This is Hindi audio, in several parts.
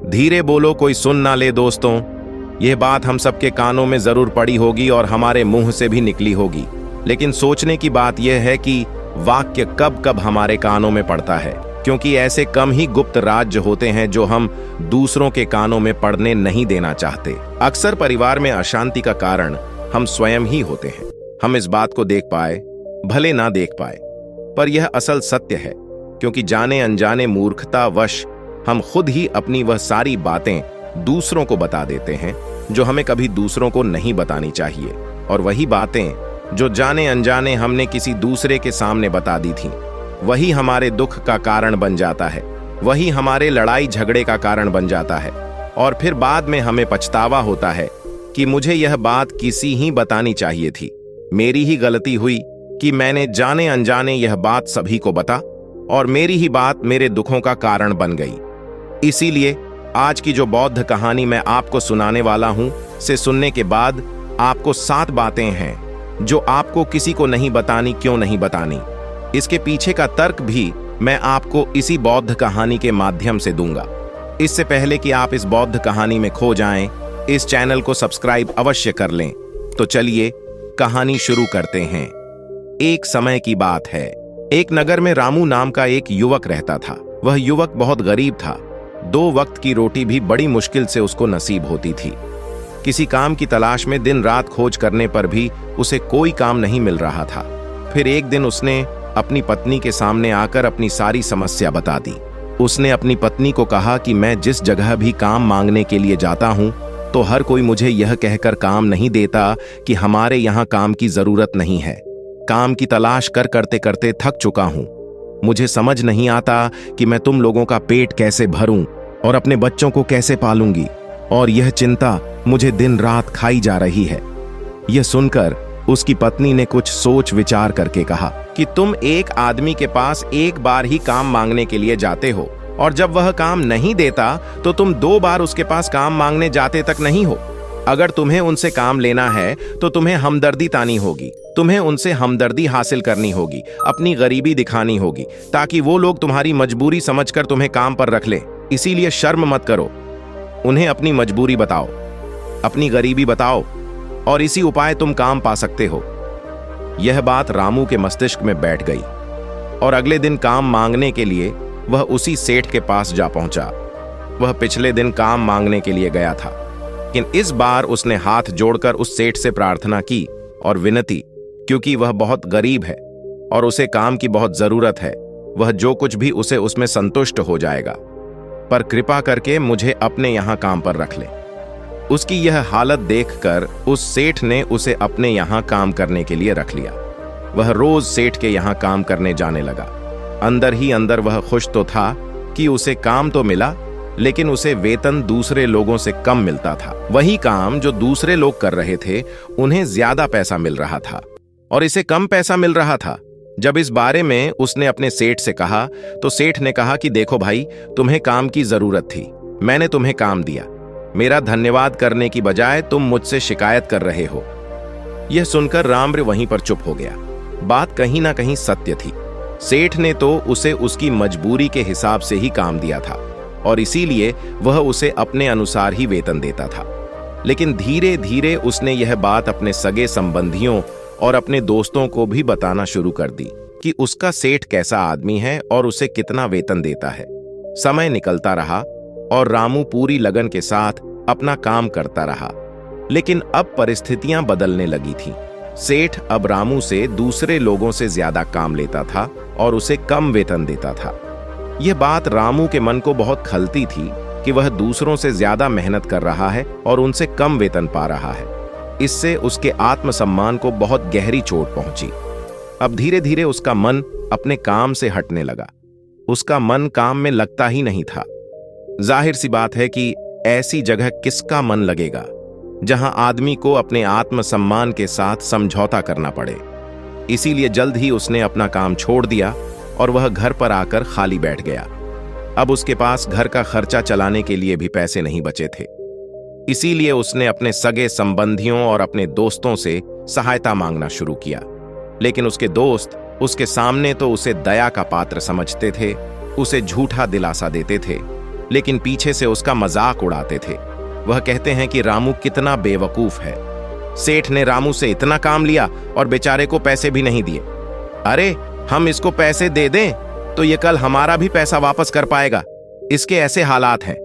धीरे बोलो, कोई सुन ना ले दोस्तों। यह बात हम सबके कानों में जरूर पड़ी होगी और हमारे मुंह से भी निकली होगी, लेकिन सोचने की बात यह है कि वाक्य कब कब हमारे कानों में पड़ता है, क्योंकि ऐसे कम ही गुप्त राज्य होते हैं जो हम दूसरों के कानों में पड़ने नहीं देना चाहते। अक्सर परिवार में अशांति का कारण हम स्वयं ही होते हैं। हम इस बात को देख पाए भले ना देख पाए, पर यह असल सत्य है, क्योंकि जाने अनजाने मूर्खतावश हम खुद ही अपनी वह सारी बातें दूसरों को बता देते हैं जो हमें कभी दूसरों को नहीं बतानी चाहिए। और वही बातें जो जाने अनजाने हमने किसी दूसरे के सामने बता दी थीं, वही हमारे दुख का कारण बन जाता है, वही हमारे लड़ाई झगड़े का कारण बन जाता है। और फिर बाद में हमें पछतावा होता है कि मुझे यह बात किसी ही बतानी चाहिए थी, मेरी ही गलती हुई कि मैंने जाने अनजाने यह बात सभी को बता, और मेरी ही बात मेरे दुखों का कारण बन गई। इसीलिए आज की जो बौद्ध कहानी मैं आपको सुनाने वाला हूं, से सुनने के बाद आपको 7 बातें हैं जो आपको किसी को नहीं बतानी। क्यों नहीं बतानी, इसके पीछे का तर्क भी मैं आपको इसी बौद्ध कहानी के माध्यम से दूंगा। इससे पहले कि आप इस बौद्ध कहानी में खो जाएं, इस चैनल को सब्सक्राइब अवश्य कर लें। तो चलिए कहानी शुरू करते हैं। एक समय की बात है, एक नगर में रामू नाम का एक युवक रहता था। वह युवक बहुत गरीब था। 2 वक्त की रोटी भी बड़ी मुश्किल से उसको नसीब होती थी। किसी काम की तलाश में दिन रात खोज करने पर भी उसे कोई काम नहीं मिल रहा था। फिर एक दिन उसने अपनी पत्नी के सामने आकर अपनी सारी समस्या बता दी। उसने अपनी पत्नी को कहा कि मैं जिस जगह भी काम मांगने के लिए जाता हूं, तो हर कोई मुझे यह कहकर काम नहीं देता कि हमारे यहाँ काम की जरूरत नहीं है। काम की तलाश करते करते थक चुका हूं। मुझे समझ नहीं आता कि मैं तुम लोगों का पेट कैसे भरूं और अपने बच्चों को कैसे पालूंगी, और यह चिंता मुझे दिन रात खाई जा रही है। यह सुनकर उसकी पत्नी ने कुछ सोच विचार करके कहा कि तुम एक आदमी के पास एक बार ही काम मांगने के लिए जाते हो, और जब वह काम नहीं देता तो तुम 2 बार उसके पास काम मांगने जाते तक नहीं हो। अगर तुम्हें उनसे काम लेना है तो तुम्हें हमदर्दी तानी होगी, तुम्हें उनसे हमदर्दी हासिल करनी होगी, अपनी गरीबी दिखानी होगी, ताकि वो लोग तुम्हारी मजबूरी समझकर तुम्हें काम पर रख लें। इसीलिए शर्म मत करो, उन्हें अपनी मजबूरी बताओ, अपनी गरीबी बताओ, और इसी उपाय तुम काम पा सकते हो। यह बात रामू के मस्तिष्क में बैठ गई, और अगले दिन काम मांगने के लिए वह उसी सेठ के पास जा पहुंचा। वह पिछले दिन काम मांगने के लिए गया था, लेकिन इस बार उसने हाथ जोड़कर उस सेठ से प्रार्थना की और विनती, क्योंकि वह बहुत गरीब है और उसे काम की बहुत जरूरत है। वह जो कुछ भी उसे उसमें संतुष्ट हो जाएगा, पर कृपा करके मुझे अपने यहाँ काम पर रख ले। उसकी यह हालत देखकर उस सेठ ने उसे अपने यहाँ काम करने के लिए रख लिया। वह रोज सेठ के यहाँ काम करने जाने लगा। अंदर ही अंदर वह खुश तो था कि उसे काम तो मिला, लेकिन उसे वेतन दूसरे लोगों से कम मिलता था। वही काम जो दूसरे लोग कर रहे थे, उन्हें ज्यादा पैसा मिल रहा था और इसे कम पैसा मिल रहा था। जब इस बारे में उसने अपने सेठ से कहा, तो सेठ ने कहा कि देखो भाई, तुम्हें काम की जरूरत थी, मैंने तुम्हें काम दिया। मेरा धन्यवाद करने की बजाय तुम मुझसे शिकायत कर रहे हो। यह सुनकर राम्र वहीं पर चुप हो गया। बात कहीं ना कहीं सत्य थी। सेठ ने तो उसे उसकी मजबूरी के हिसाब से ही काम दिया था, और इसीलिए वह उसे अपने अनुसार ही वेतन देता था। लेकिन धीरे धीरे उसने यह बात अपने सगे संबंधियों और अपने दोस्तों को भी बताना शुरू कर दी कि उसका सेठ कैसा आदमी है और उसे कितना वेतन देता है। समय निकलता रहा और रामू पूरी लगन के साथ अपना काम करता रहा, लेकिन अब परिस्थितियां बदलने लगी थीं। सेठ अब रामू से दूसरे लोगों से ज्यादा काम लेता था और उसे कम वेतन देता था। यह बात रामू के मन को बहुत खलती थी कि वह दूसरों से ज्यादा मेहनत कर रहा है और उनसे कम वेतन पा रहा है। इससे उसके आत्मसम्मान को बहुत गहरी चोट पहुंची। अब धीरे धीरे उसका मन अपने काम से हटने लगा। उसका मन काम में लगता ही नहीं था। जाहिर सी बात है कि ऐसी जगह किसका मन लगेगा जहां आदमी को अपने आत्मसम्मान के साथ समझौता करना पड़े। इसीलिए जल्द ही उसने अपना काम छोड़ दिया और वह घर पर आकर खाली बैठ गया। अब उसके पास घर का खर्चा चलाने के लिए भी पैसे नहीं बचे थे। इसीलिए उसने अपने सगे संबंधियों और अपने दोस्तों से सहायता मांगना शुरू किया। लेकिन उसके दोस्त उसके सामने तो उसे दया का पात्र समझते थे, उसे झूठा दिलासा देते थे लेकिन पीछे से उसका मजाक उड़ाते थे। वह कहते हैं कि रामू कितना बेवकूफ है, सेठ ने रामू से इतना काम लिया और बेचारे को पैसे भी नहीं दिए। अरे हम इसको पैसे दे दें तो ये कल हमारा भी पैसा वापस कर पाएगा, इसके ऐसे हालात हैं,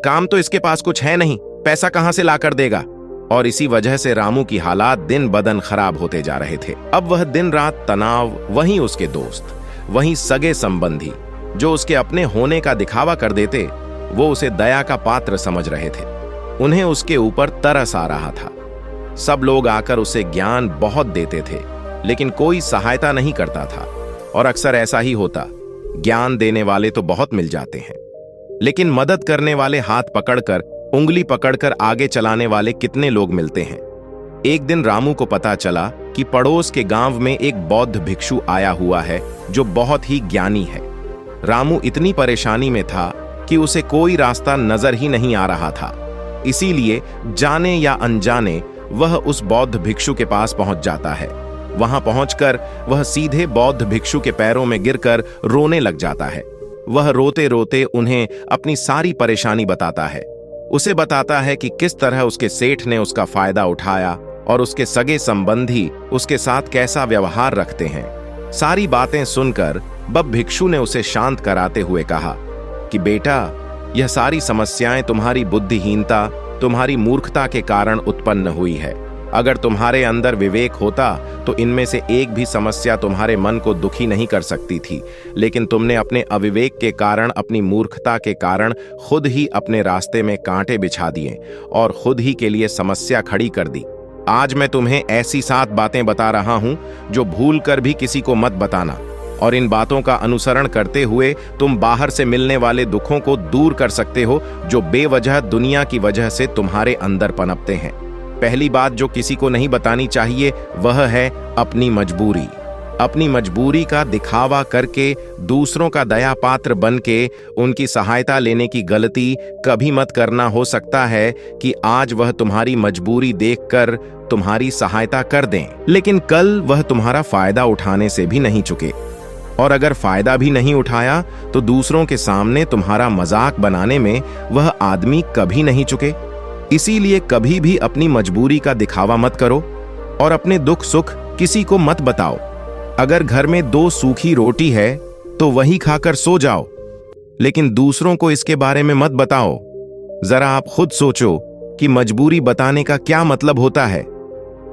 काम तो इसके पास कुछ है नहीं, पैसा कहां से लाकर देगा। और इसी वजह से रामू की हालात दिन बदन खराब होते जा रहे थे। अब वह दिन रात तनाव, वहीं उसके दोस्त, वहीं सगे संबंधी जो उसके अपने होने का दिखावा कर देते, वो उसे दया का पात्र समझ रहे थे। उन्हें उसके ऊपर तरस आ रहा था। सब लोग आकर उसे ज्ञान बहुत देते थे, लेकिन कोई सहायता नहीं करता था। और अक्सर ऐसा ही होता, ज्ञान देने वाले तो बहुत मिल जाते हैं, लेकिन मदद करने वाले हाथ पकड़कर, उंगली पकड़कर आगे चलाने वाले कितने लोग मिलते हैं। एक दिन रामू को पता चला कि पड़ोस के गांव में एक बौद्ध भिक्षु आया हुआ है जो बहुत ही ज्ञानी है। रामू इतनी परेशानी में था कि उसे कोई रास्ता नजर ही नहीं आ रहा था। इसीलिए जाने या अनजाने वह उस बौद्ध भिक्षु के पास पहुंच जाता है। वहां पहुंचकर वह सीधे बौद्ध भिक्षु के पैरों में गिरकर रोने लग जाता है। वह रोते रोते उन्हें अपनी सारी परेशानी बताता है। उसे बताता है कि किस तरह उसके सेठ ने उसका फायदा उठाया और उसके सगे संबंधी उसके साथ कैसा व्यवहार रखते हैं। सारी बातें सुनकर बब भिक्षु ने उसे शांत कराते हुए कहा कि बेटा, यह सारी समस्याएं तुम्हारी बुद्धिहीनता, तुम्हारी मूर्खता के कारण उत्पन्न हुई है। अगर तुम्हारे अंदर विवेक होता तो इनमें से एक भी समस्या तुम्हारे मन को दुखी नहीं कर सकती थी, लेकिन तुमने अपने अविवेक के कारण, अपनी मूर्खता के कारण खुद ही अपने रास्ते में कांटे बिछा दिए और खुद ही के लिए समस्या खड़ी कर दी। आज मैं तुम्हें ऐसी 7 बातें बता रहा हूं जो भूल कर भी किसी को मत बताना, और इन बातों का अनुसरण करते हुए तुम बाहर से मिलने वाले दुखों को दूर कर सकते हो जो बेवजह दुनिया की वजह से तुम्हारे अंदर पनपते हैं। पहली बात जो किसी को नहीं बतानी चाहिए वह है अपनी मजबूरी। अपनी मजबूरी का दिखावा करके, दूसरों का दया पात्र बन के उनकी सहायता लेने की गलती कभी मत करना। हो सकता है कि आज वह तुम्हारी मजबूरी देखकर तुम्हारी सहायता कर दें, लेकिन कल वह तुम्हारा फायदा उठाने से भी नहीं चुके। और अगर फायदा भी नहीं उठाया तो दूसरों के सामने तुम्हारा मजाक बनाने में वह आदमी कभी नहीं चुके। इसीलिए कभी भी अपनी मजबूरी का दिखावा मत करो और अपने दुख सुख किसी को मत बताओ। अगर घर में 2 सूखी रोटी है तो वही खाकर सो जाओ, लेकिन दूसरों को इसके बारे में मत बताओ। जरा आप खुद सोचो कि मजबूरी बताने का क्या मतलब होता है।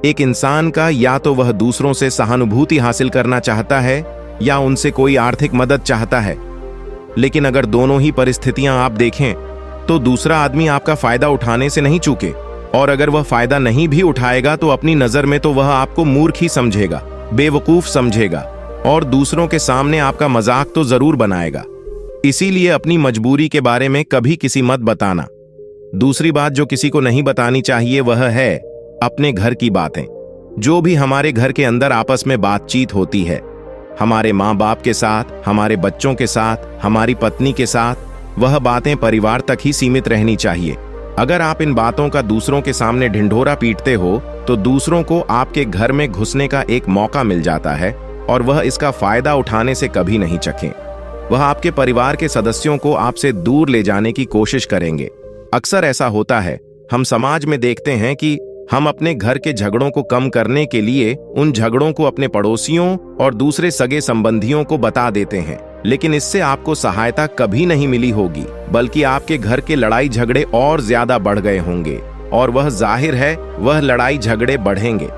एक इंसान का या तो वह दूसरों से सहानुभूति हासिल करना चाहता है या उनसे कोई आर्थिक मदद चाहता है, लेकिन अगर दोनों ही परिस्थितियां आप देखें तो दूसरा आदमी आपका फायदा उठाने से नहीं चूके, और अगर वह फायदा नहीं भी उठाएगा तो अपनी नजर में तो वह आपको मूर्ख ही समझेगा, बेवकूफ समझेगा और दूसरों के सामने आपका मजाक तो जरूर बनाएगा। इसीलिए अपनी मजबूरी के बारे में कभी किसी मत बताना। दूसरी बात जो किसी को नहीं बतानी चाहिए वह है अपने घर की बातें। जो भी हमारे घर के अंदर आपस में बातचीत होती है, हमारे माँ बाप के साथ, हमारे बच्चों के साथ, हमारी पत्नी के साथ, वह बातें परिवार तक ही सीमित रहनी चाहिए। अगर आप इन बातों का दूसरों के सामने ढिंढोरा पीटते हो तो दूसरों को आपके घर में घुसने का एक मौका मिल जाता है और वह इसका फायदा उठाने से कभी नहीं चकें। वह आपके परिवार के सदस्यों को आपसे दूर ले जाने की कोशिश करेंगे। अक्सर ऐसा होता है, हम समाज में देखते हैं कि हम अपने घर के झगड़ों को कम करने के लिए उन झगड़ों को अपने पड़ोसियों और दूसरे सगे संबंधियों को बता देते हैं, लेकिन इससे आपको सहायता कभी नहीं मिली होगी, बल्कि आपके घर के लड़ाई झगड़े और ज्यादा बढ़ गए होंगे और वह जाहिर है वह लड़ाई झगड़े बढ़ेंगे।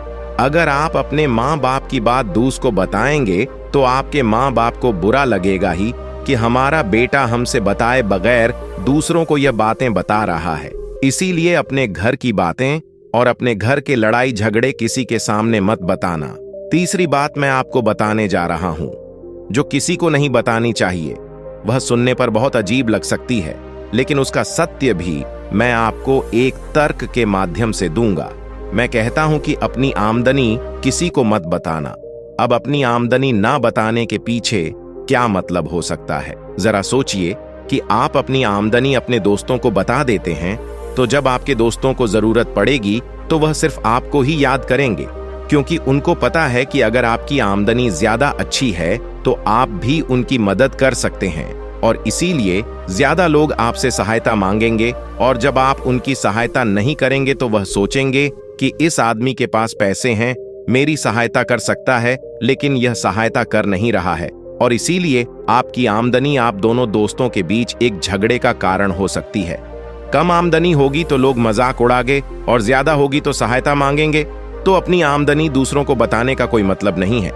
अगर आप अपने माँ बाप की बात दूसरों को बताएंगे तो आपके माँ बाप को बुरा लगेगा ही कि हमारा बेटा हमसे बताए बगैर दूसरों को यह बातें बता रहा है। इसीलिए अपने घर की बातें और अपने घर के लड़ाई झगड़े किसी के सामने मत बताना। तीसरी बात मैं आपको बताने जा रहा हूं जो किसी को नहीं बतानी चाहिए। वह सुनने पर बहुत अजीब लग सकती है, लेकिन उसका सत्य भी मैं आपको एक तर्क के माध्यम से दूंगा। मैं कहता हूं कि अपनी आमदनी किसी को मत बताना। अब अपनी आमदनी ना बताने के पीछे क्या मतलब हो सकता है? जरा सोचिए कि आप अपनी आमदनी अपने दोस्तों को बता देते हैं तो जब आपके दोस्तों को जरूरत पड़ेगी तो वह सिर्फ आपको ही याद करेंगे, क्योंकि उनको पता है कि अगर आपकी आमदनी ज्यादा अच्छी है तो आप भी उनकी मदद कर सकते हैं और इसीलिए ज्यादा लोग आपसे सहायता मांगेंगे, और जब आप उनकी सहायता नहीं करेंगे तो वह सोचेंगे कि इस आदमी के पास पैसे हैं, मेरी सहायता कर सकता है, लेकिन यह सहायता कर नहीं रहा है। और इसीलिए आपकी आमदनी आप दोनों दोस्तों के बीच एक झगड़े का कारण हो सकती है। कम आमदनी होगी तो लोग मजाक उड़ाएंगे, और ज्यादा होगी तो सहायता मांगेंगे। तो अपनी आमदनी दूसरों को बताने का कोई मतलब नहीं है।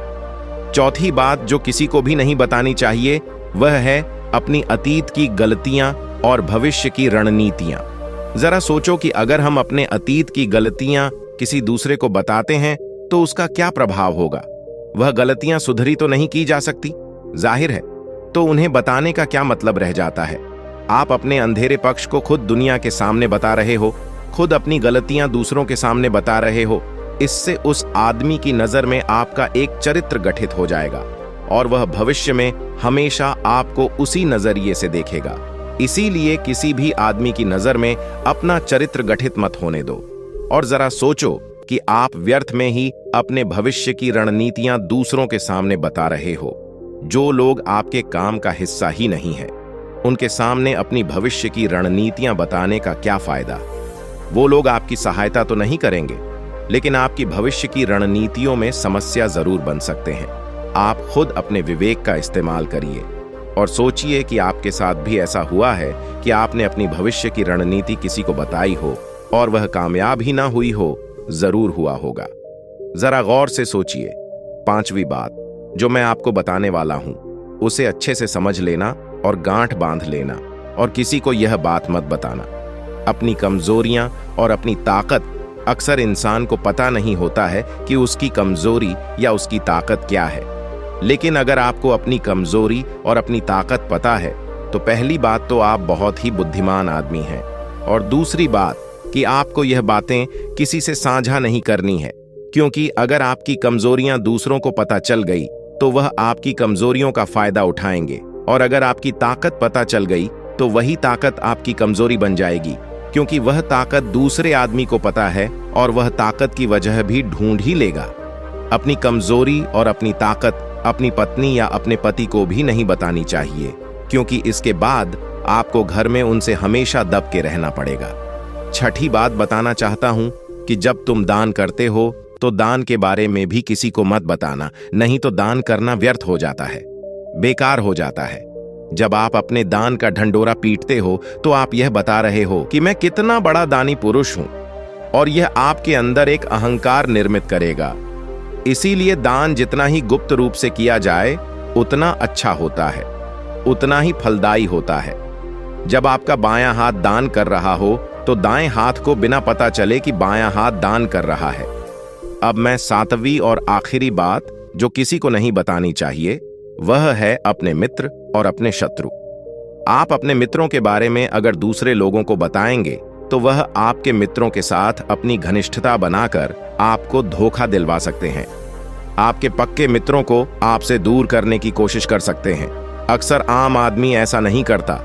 चौथी बात जो किसी को भी नहीं बतानी चाहिए वह है अपनी अतीत की गलतियां और भविष्य की रणनीतियां। जरा सोचो कि अगर हम अपने अतीत की गलतियां किसी दूसरे को बताते हैं तो उसका क्या प्रभाव होगा। वह गलतियां सुधरी तो नहीं की जा सकती, जाहिर है, तो उन्हें बताने का क्या मतलब रह जाता है। आप अपने अंधेरे पक्ष को खुद दुनिया के सामने बता रहे हो, खुद अपनी गलतियां दूसरों के सामने बता रहे हो। इससे उस आदमी की नजर में आपका एक चरित्र गठित हो जाएगा और वह भविष्य में हमेशा आपको उसी नजरिए से देखेगा। इसीलिए किसी भी आदमी की नजर में अपना चरित्र गठित मत होने दो, और जरा सोचो कि आप व्यर्थ में ही अपने भविष्य की रणनीतियां दूसरों के सामने बता रहे हो। जो लोग आपके काम का हिस्सा ही नहीं है, उनके सामने अपनी भविष्य की रणनीतियां बताने का क्या फायदा। वो लोग आपकी सहायता तो नहीं करेंगे, लेकिन आपकी भविष्य की रणनीतियों में समस्या जरूर बन सकते हैं। आप खुद अपने विवेक का इस्तेमाल करिए और सोचिए कि आपके साथ भी ऐसा हुआ है कि आपने अपनी भविष्य की रणनीति किसी को बताई हो और वह कामयाब ही ना हुई हो। जरूर हुआ होगा। जरा गौर से सोचिए। पांचवी बात जो मैं आपको बताने वाला हूं उसे अच्छे से समझ लेना और गांठ बांध लेना, और किसी को यह बात मत बताना। अपनी कमजोरियां और अपनी ताकत, अक्सर इंसान को पता नहीं होता है कि उसकी कमजोरी या उसकी ताकत क्या है। लेकिन अगर आपको अपनी कमजोरी और अपनी ताकत पता है तो पहली बात तो आप बहुत ही बुद्धिमान आदमी हैं, और दूसरी बात कि आपको यह बातें किसी से साझा नहीं करनी है, क्योंकि अगर आपकी कमजोरियां दूसरों को पता चल गई तो वह आपकी कमजोरियों का फायदा उठाएंगे, और अगर आपकी ताकत पता चल गई तो वही ताकत आपकी कमजोरी बन जाएगी, क्योंकि वह ताकत दूसरे आदमी को पता है और वह ताकत की वजह भी ढूंढ ही लेगा। अपनी कमजोरी और अपनी ताकत अपनी पत्नी या अपने पति को भी नहीं बतानी चाहिए, क्योंकि इसके बाद आपको घर में उनसे हमेशा दब के रहना पड़ेगा। छठी बात बताना चाहता हूं कि जब तुम दान करते हो तो दान के बारे में भी किसी को मत बताना, नहीं तो दान करना व्यर्थ हो जाता है, बेकार हो जाता है। जब आप अपने दान का ढंडोरा पीटते हो तो आप यह बता रहे हो कि मैं कितना बड़ा दानी पुरुष हूं, और यह आपके अंदर एक अहंकार निर्मित करेगा। इसीलिए दान जितना ही गुप्त रूप से किया जाए उतना अच्छा होता है, उतना ही फलदायी होता है। जब आपका बायां हाथ दान कर रहा हो तो दाएं हाथ को बिना पता चले कि बायां हाथ दान कर रहा है। अब मैं सातवीं और आखिरी बात जो किसी को नहीं बतानी चाहिए वह है अपने मित्र और अपने शत्रु। आप अपने मित्रों के बारे में अगर दूसरे लोगों को बताएंगे तो वह आपके मित्रों के साथ अपनी घनिष्ठता बनाकर आपको धोखा दिलवा सकते हैं। आपके पक्के मित्रों को आपसे दूर करने की कोशिश कर सकते हैं। अक्सर आम आदमी ऐसा नहीं करता,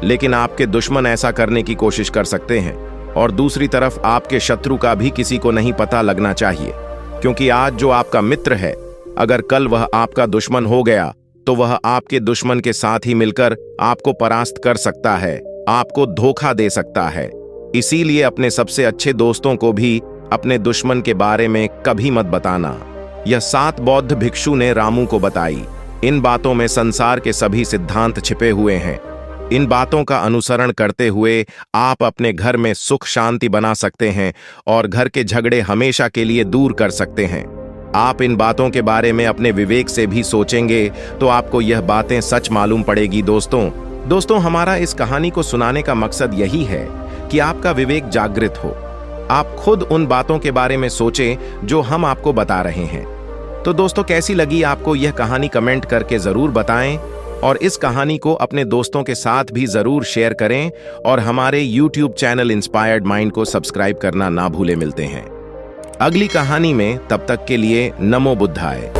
लेकिन आपके दुश्मन ऐसा करने की कोशिश कर सकते हैं। और दूसरी तरफ आपके शत्रु का भी किसी को नहीं पता लगना चाहिए, क्योंकि आज जो आपका मित्र है अगर कल वह आपका दुश्मन हो गया तो वह आपके दुश्मन के साथ ही मिलकर आपको परास्त कर सकता है, आपको धोखा दे सकता है। इसीलिए अपने सबसे अच्छे दोस्तों को भी अपने दुश्मन के बारे में कभी मत बताना। यह 7 बौद्ध भिक्षु ने रामू को बताई। इन बातों में संसार के सभी सिद्धांत छिपे हुए हैं। इन बातों का अनुसरण करते हुए आप अपने घर में सुख शांति बना सकते हैं और घर के झगड़े हमेशा के लिए दूर कर सकते हैं। आप इन बातों के बारे में अपने विवेक से भी सोचेंगे तो आपको यह बातें सच मालूम पड़ेगी। दोस्तों, हमारा इस कहानी को सुनाने का मकसद यही है कि आपका विवेक जागृत हो। आप खुद उन बातों के बारे में सोचें जो हम आपको बता रहे हैं। तो दोस्तों, कैसी लगी आपको यह कहानी कमेंट करके जरूर बताएं, और इस कहानी को अपने दोस्तों के साथ भी जरूर शेयर करें, और हमारे YouTube चैनल इंस्पायर्ड माइंड को सब्सक्राइब करना ना भूले। मिलते हैं अगली कहानी में, तब तक के लिए नमो बुद्धाय।